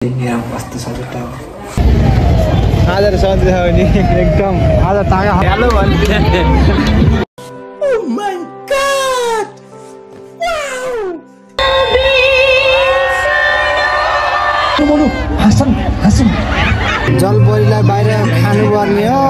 कस्तो छ जुत्ता आज सधैँ छ नि एकदम आज तागा हेलो भन्थे ओ माय गॉड वाउ हसन हसन जलपरीलाई बाहिर खानु पर्ने हो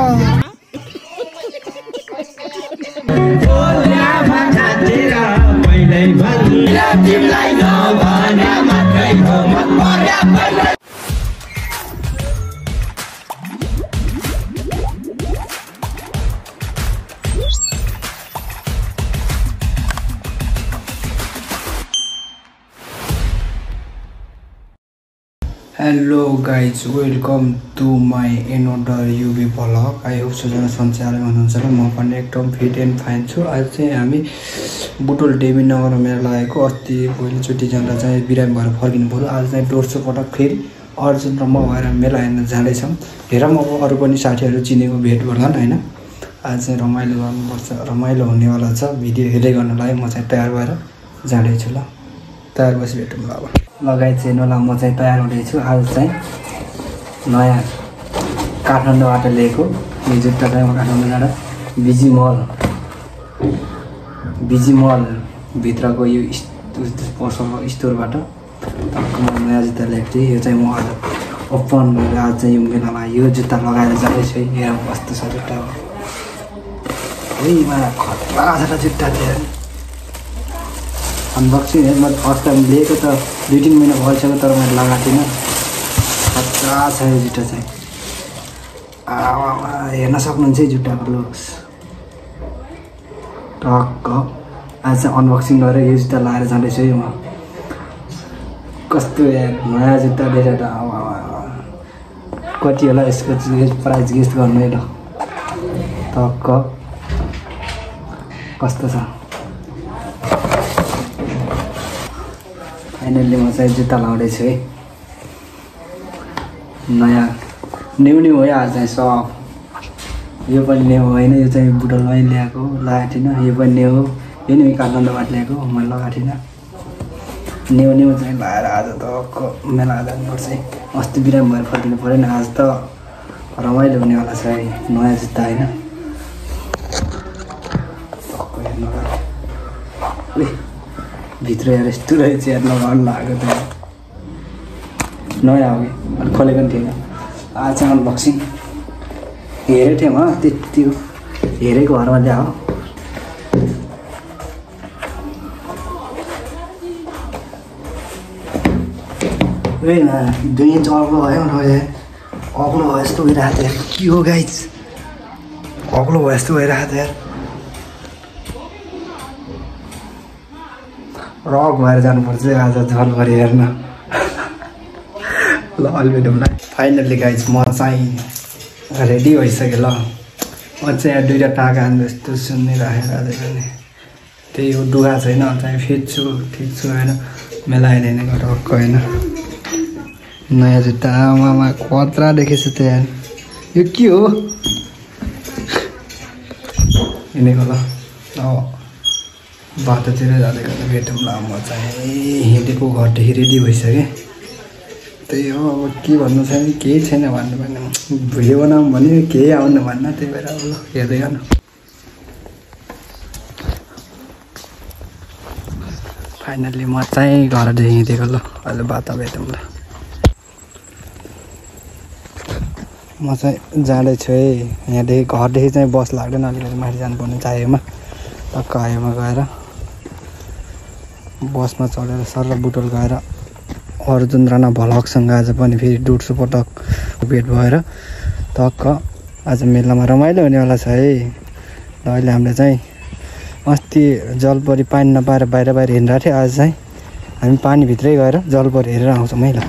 Hello guys, welcome to my another UV vlog. I hope so जना सन्चै हुनुहुन्छ र म पनि एकदम फिट एन्ड फाइन छु। आज चाहिँ हामी बुटोल डेमी नगर मेला लगाएको अस्ति पहिलोचोटि जाँदा चाहिँ बिरामी भएर फर्किनु पर्यो। आज चाहिँ दोस्रो पटक फेरि अर्जुन र म भएर मेला हेर्न जाँदैछौँ। हेरौँ अब अरू पनि साथीहरू चिनेको भेट गर्लान् हैन। आज चाहिँ रमाइलो गर्नुपर्छ, रमाइलो हुनेवाला छ। भिडियो हेर्दै गर्नलाई म चाहिँ तयार भएर जाँदैछु ल। तयार बसी भेटौँ ल अब। लगाइ चेनोला म चाहिँ तयार हुँदैछु। आज चाहिँ नयाँ काठमाडौँबाट ल्याएको यो जुत्ता चाहिँ म काठमाडौँ जाँदा बिजी मल भित्रको यो पसलको स्टोरबाट टक्क म नयाँ जुत्ता ल्याएको थिएँ। यो चाहिँ म आज ओपन गरेर आज चाहिँ यो मेलामा यो जुत्ता लगाएर जाँदैछु। हेरौँ कस्तो छ जुत्ता हो। मलाई खतरा छ जुत्ता थियो। अनबक्सिङ है मैले फर्स्ट टाइम लिएको त 2-3 महिना भइसक्यो तर मैले लगाएको थिइनँ। खतरा छ यो जुत्ता चाहिँ। हेर्न सक्नुहुन्छ जुत्ताको लुक्स टक्क। आज चाहिँ अनबक्सिङ गरेर यो जुत्ता लगाएर जाँदैछु है म। कस्तो यार नयाँ जुत्ता देखेर त कति होला यसको प्राइस गेस्ट गर्नु है ल। टक्क कस्तो छ। फाइनल्ली म चाहिँ जुत्ता लाउँदैछु है। नयाँ न्यू हो आज चाहिँ सब। यो पनि न्यू होइन, यो चाहिँ बुटोलमै ल्याएको लगाएको थिइनँ। यो पनि न्यू हो, यो नि काठमाडौँबाट ल्याएको मैले लगाएको थिइनँ। न्यू चाहिँ लगाएर आज त मेला जानुपर्छ है। अस्ति बिरामी भएर फर्किनु पऱ्यो नि। आज त रमाइलो हुनेवाला छ है नयाँ जुत्ता होइन। भित्र हेर यस्तो रहेछ यार लगाउनु लागेको त नयाँ हो कि अलिक खोलेको पनि थिएन। आज चाहिँ अनबक्सिङ हेरेको थिएँ म त्यति हेरेको घरमा ल्याऊ। ए न 2 इन्च अग्लो भयो न। अग्लो भयो यस्तो भइरहेको थियो के हो गाइज। अग्लो भयो यस्तो भइरहेको थियो यार। रक भएर जानुपर्छ आज जलपरी हेर्न ल। अलि फाइनल्ली गाइज म चाहिँ रेडी भइसकेँ ल। म चाहिँ 2टा टाँका हान्नु यस्तो सुनिरहेर आज पनि त्यही हो। डुगा छैन चाहिँ फिट छु ठिक छु होइन। मेला हेर्ने टक्क होइन। नयाँ जुत्ता आमामा खतरा देखेछ त यार। यो के हो हिँडेको ल। अब बाटोतिर जाँदै गर्दा भेटौँ ल। म चाहिँ हिँडेको घरदेखि रेडी भइसकेँ। त्यही हो अब के भन्नु छैन केही छैन भन्नु पनि। भिडियो बनाऊँ भने केही आउनु भन्न त्यही भएर अब ल हेर्दै गर्नु। फाइनल्ली म चाहिँ घरदेखि हिँडेको ल। अहिले बाटो भेटौँ ल। म चाहिँ जाँदैछु है यहाँदेखि घरदेखि चाहिँ बस लाग्दैन। अलिकति माथि जानुपर्ने चाहिएमा टक्क आयोमा गएर बसमा चढेर सर बुटोल गएर अर्जुन राणा भ्लगसँग आज पनि फेरि 150 पटक भेट भएर टक्क आज मेलामा रमाइलो हुनेवाला छ है। र अहिले हामीले चाहिँ अस्ति जलपरी पानी नपाएर बाहिर हिँडिरहेको थियो। आज चाहिँ हामी पानीभित्रै गएर जलपरी हेरेर आउँछौँ है ल।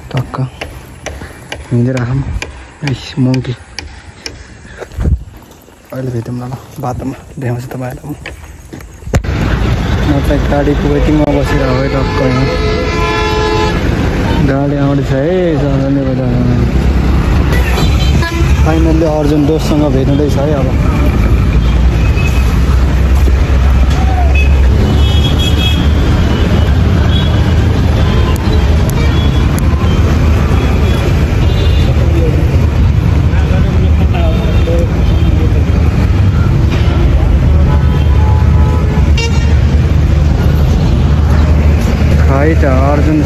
टक्क हिँडेर आऊँ मङ्की। अहिले भेटौँ ल बाटोमा देखाउँछु तपाईँहरूलाई। म चाहिँ गाडीको वेटिङमा बसिरहेको है टक्क। गाडी आउँदैछ है जहाँले गर्दा। फाइनल्ली अर्जुन दोस्तसँग भेट्नुहुँदैछ है अब।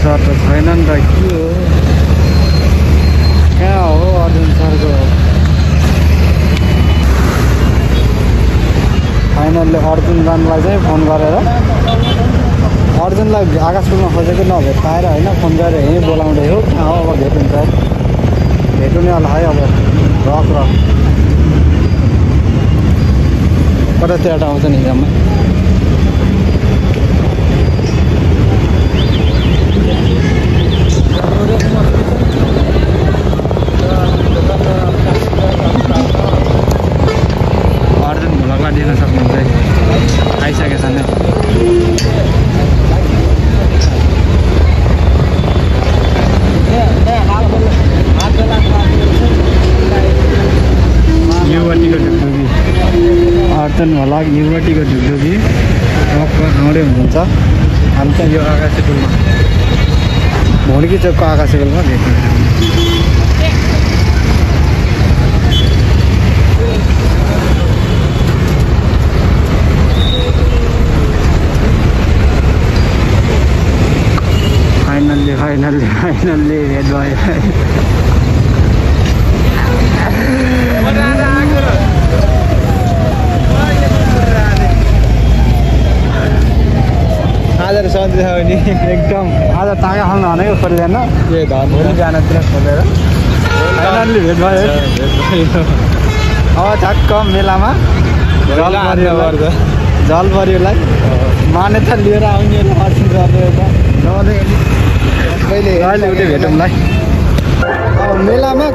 सर त छैन नि त के हो कहाँ हो अर्जुन सरको फाइनल्ली अर्जुन जानलाई चाहिँ फोन गरेर अर्जुनलाई आकाश पुलमा खोजेको नभेट पाएर होइन फोन गरेर यहीँ बोलाउँदै हो कहाँ हो अब भेट हुन्छ भेट हुने होला है अब रक कतातिर आउँछ नि जम्मा अर्जुन भ्लगलाई दिन सक्नुहुन्छ आइसकेछ नि युवतीको ढुकढुकी अर्जुन भ्लग युवतीको ढुकढुकी आउँदै हुनुहुन्छ हामी चाहिँ यो आकाशे पुलमा भोलिकी चोकको आकाशे पुलमा भेट्नु फाइनल्ली भेट भयो आज सन्चै छ भने एकदम आज तागा खानु भनेको खोल्दैन के धन भोलि बिहानतिर खोलेर फाइनल्ली भेट भयो अब ठ्याक्क मेलामा जलपरीलाई मान्यता लिएर आउने कहिले उठे भेटौँलाई अब मेलामा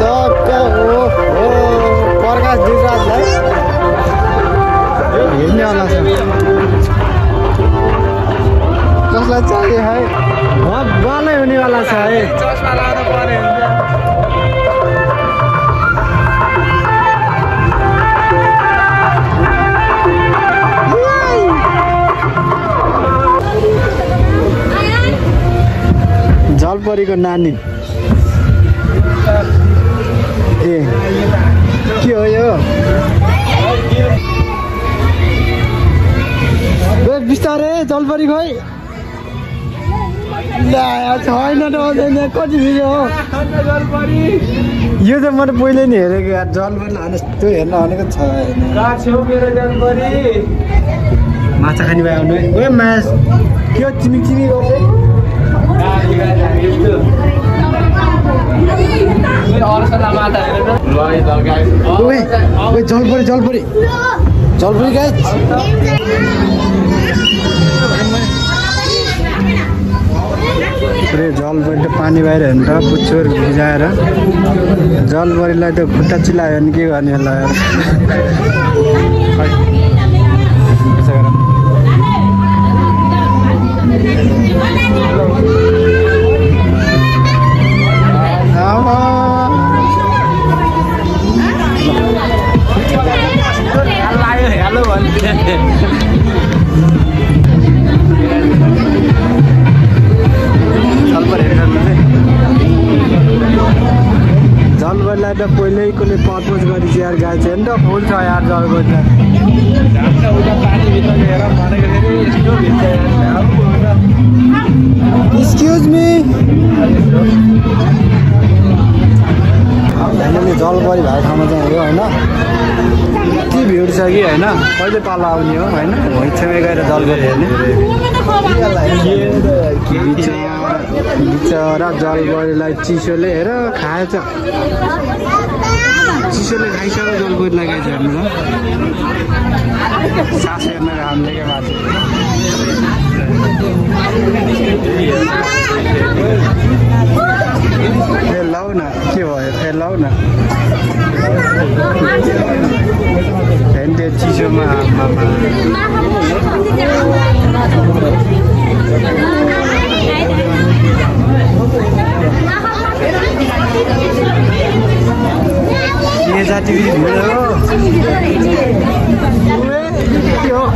टक्क हो प्रकाश दिवराजलाई हेर्नेवाला छ कसलाई चाहियो है भगवानै हुनेवाला छ है चस्मा लाउनु पर्यो जलपरीको नानी ए के हो यो बिस्तारै जलपरी खोइ छैन कति भिडियो हो यो चाहिँ मैले पहिले नि हेरेको यार जलपरी त्यो हेर्न भनेको छैन माछा खाने भए आउनु है मास के हो चिमी गर्दै जलपरी गाइस जलपरी त पानी बाहिर हेर्नु त पुच्छर भिजाएर जलपरीलाई त खुट्टा चिलायो भने के गर्ने होला हेलो भन्थे जलपरीलाई त पहिल्यैकोले प्रपोज गरी यार गाई चाहिँ नि त फुल छ यार जलपरी एक्सक्युज मी हामीले जलपरी भएको ठाउँमा चाहिँ हेऱ्यो होइन यति भिड छ कि होइन कहिले पाला आउने हो होइन भैँछामै गएर जलपरी हेर्ने बिचरा जलपरीलाई चिसोले हेर खाएछ चिसोले खाइसक्यो जलपरीलाई गाइस हेर्नु त सास हेर्न हामीले के माथि ए लाउ न के भयो ए लाउ न त्यो चिसोमा के जाति भिड हो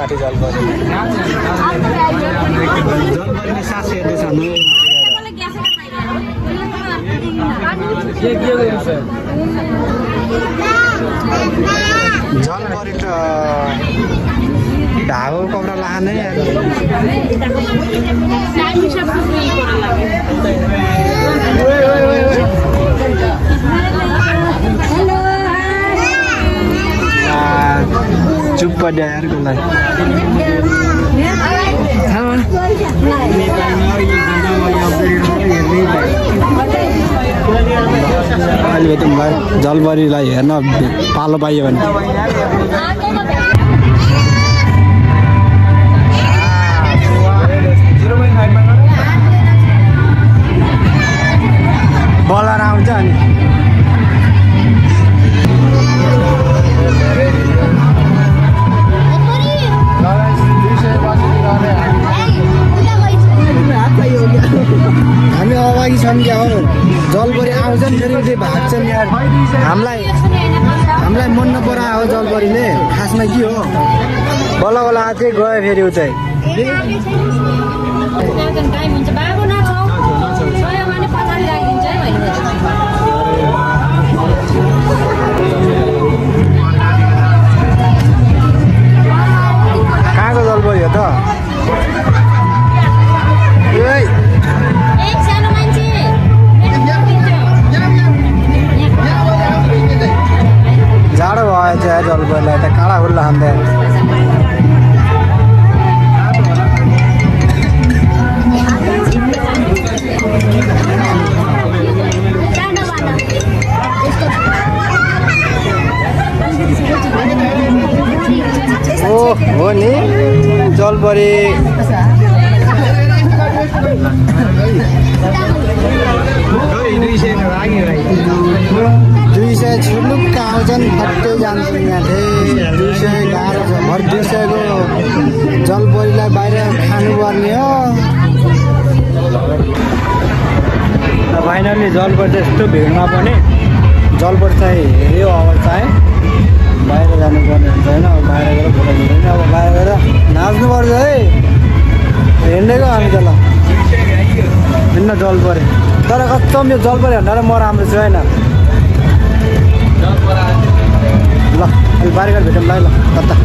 माथि जलपरी जलपरीले सास हेर्दैछ जलपरी त ढाको कपडा लाने चुप यारको लागि अहिले तिमीलाई जलपरीलाई हेर्न पालो पाइयो भने बलर आउँछ अनि हामी अगाडि छौँ क्या हो जलपरी आउँछन् फेरि उतै भाग्छन् यार हामीलाई मन नपरायो हो जलपरीले खासमा के हो बल्ल बल्ल आजै गयो फेरि उतै कहाँको जलपरी हो त जाडो भयो चाहिँ जलपरीलाई त काँडा खुल्ला खाँदै ओ हो नि जलपरी दुई सय छुलुक्क आउँछन् फट्टै जान्छन् यहाँ थिएँ 200 गाह्रो छ भर 200को जलपरीलाई बाहिर खानुपर्ने हो फाइनली जलपरी त यस्तो भिडमा पनि जलपरी चाहिँ हेऱ्यो अब चाहिँ बाहिर जानुपर्ने हुन्छ होइन अब बाहिर गएर फोटो खिच्दैन अब बाहिर गएर नाच्नुपर्छ है हिँडेको हामी त ल हिँड्न जलपरी तर कस्तो यो जलपरी भन्दा म राम्रो छु होइन ल अहिले बाहिर भेटौँ ल कता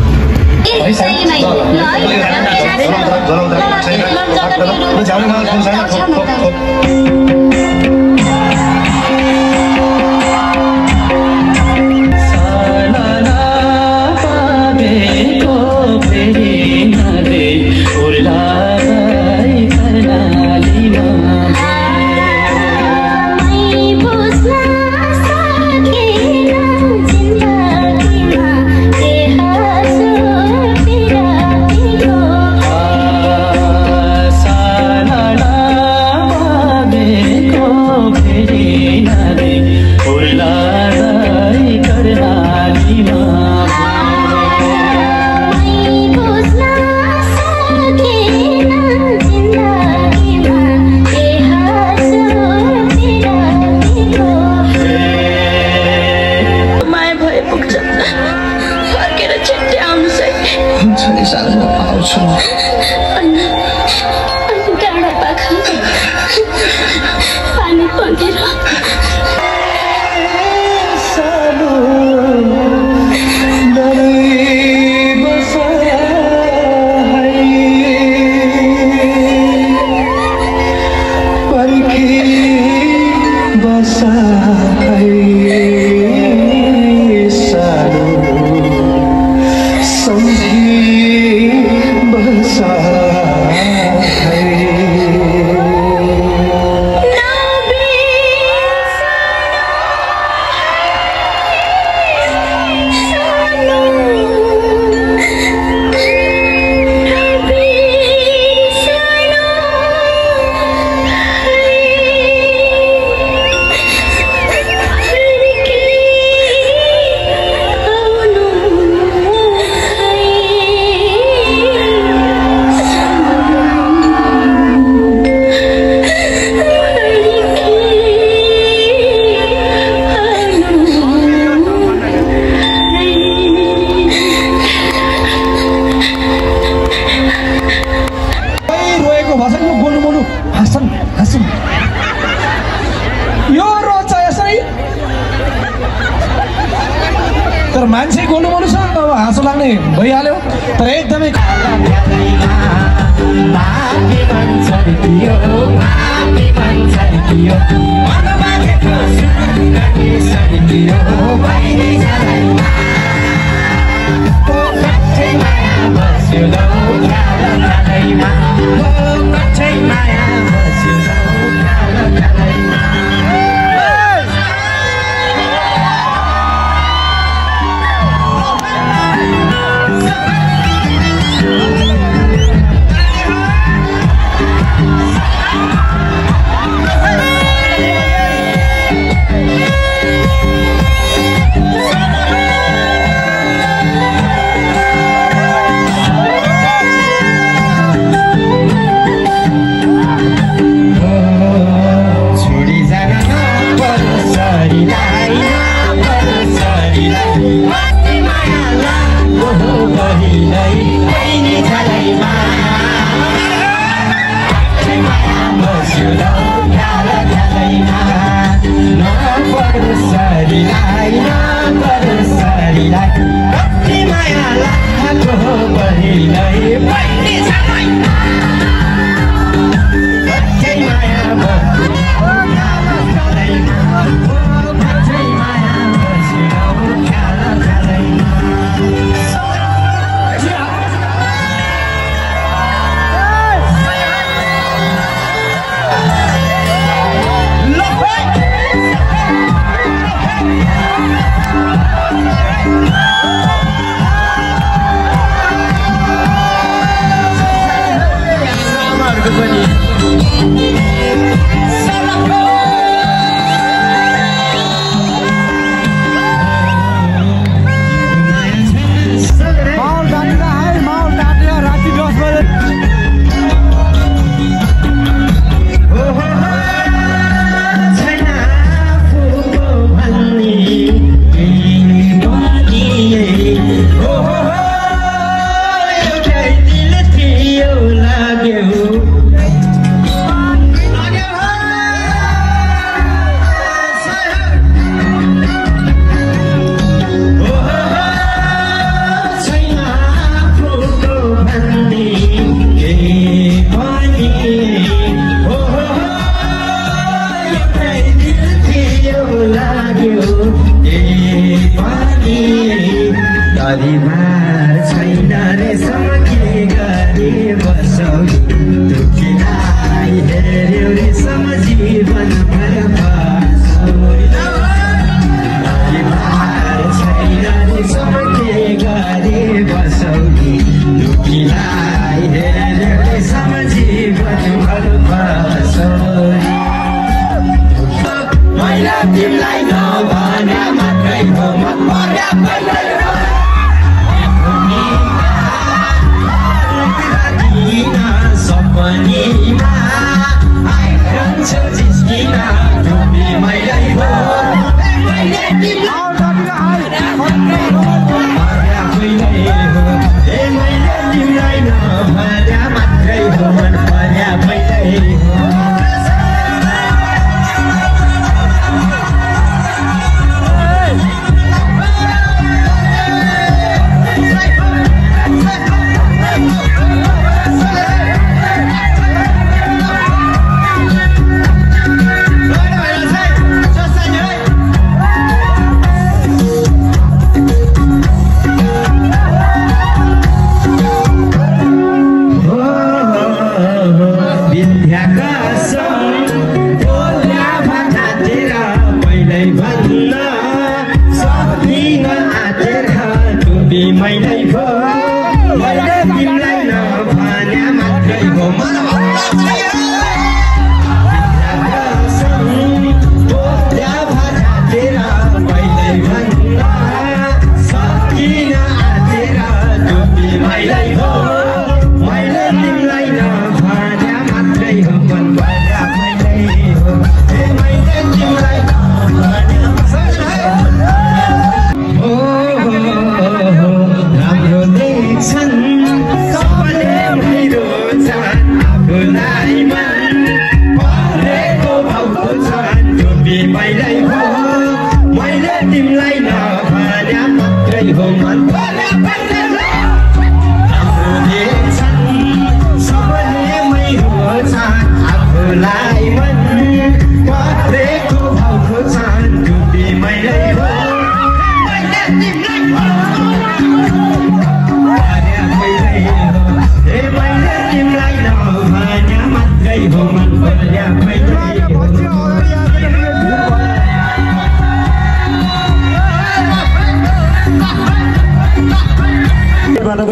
निकाल्यो तर एकदमै Night.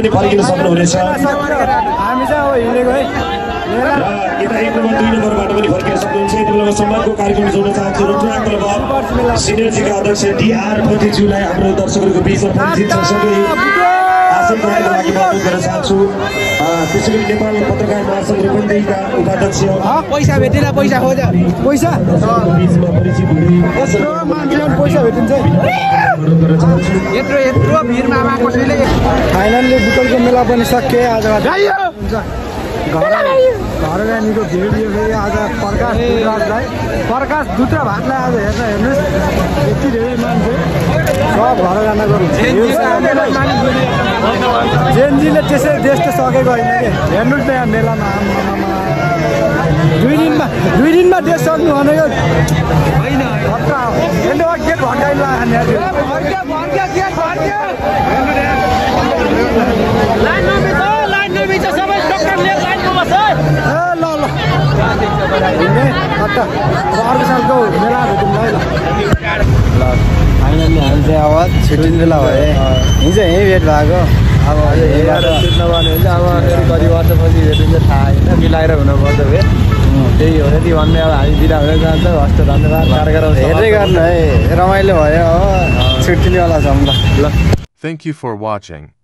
पनि फर्किन सक्नुहुनेछ हामी चाहिँ अब हिँडेको है र यता 1 नम्बर 2 नम्बरबाट पनि फर्किन सक्नुहुन्छ। यति बेला सम्मानको कार्यक्रम जोड्न चाहन्छु रुद्राङ क्लब सिनियरजीका अध्यक्ष DR पन्डितज्यूलाई हाम्रो दर्शकहरूको बिचमा परिचित सँगै आसन ग्रहणको लागि अनुरोध गर्न चाहन्छु। त्यसैगरी नेपाल पत्रकार महासङ्घ रूपन्देहीका उपाध्यक्ष पैसा भेटेन पैसा खोज पैसा बिचमा परिचित हुने यत्रो मान्छेलाई पैसा भेटिन्छ अनुरोध गर्न चाहन्छु। यत्रो भिडमा आमा कसैले फाइनल्ली बुटलको मेला पनि सकियो आज घर जानेको भिड यो फेरि आज प्रकाश दुत्रा भातलाई आज हेर्नुहोस् यति धेरै मान्छे सब घर जानको जेनजीले त्यसै देश त सकेको होइन कि हेर्नुहोस् न यहाँ मेलामा दुई दिनमा देश सक्नु भनेको होइन गेट भड्काइला अर्को सालको मेला भेटौँ है ल फाइनल्ली हामी चाहिँ अब छुट्टिने बेला भयो हिजो यहीँ भेट भएको अब छुट्न पर्ने हुन्छ अब फेरि कति वर्षपछि भेटिन्छ थाहा होइन मिलाएर हुनुपर्छ भेट त्यही हो यति भन्ने अब हामी बिदा हुँदै जान्छौँ हस्त धन्यवाद कार्यक्रम हेर्दै गर्नु है रमाइलो भयो अब छुट्टिनेवाला छौँ ल Thank you for watching.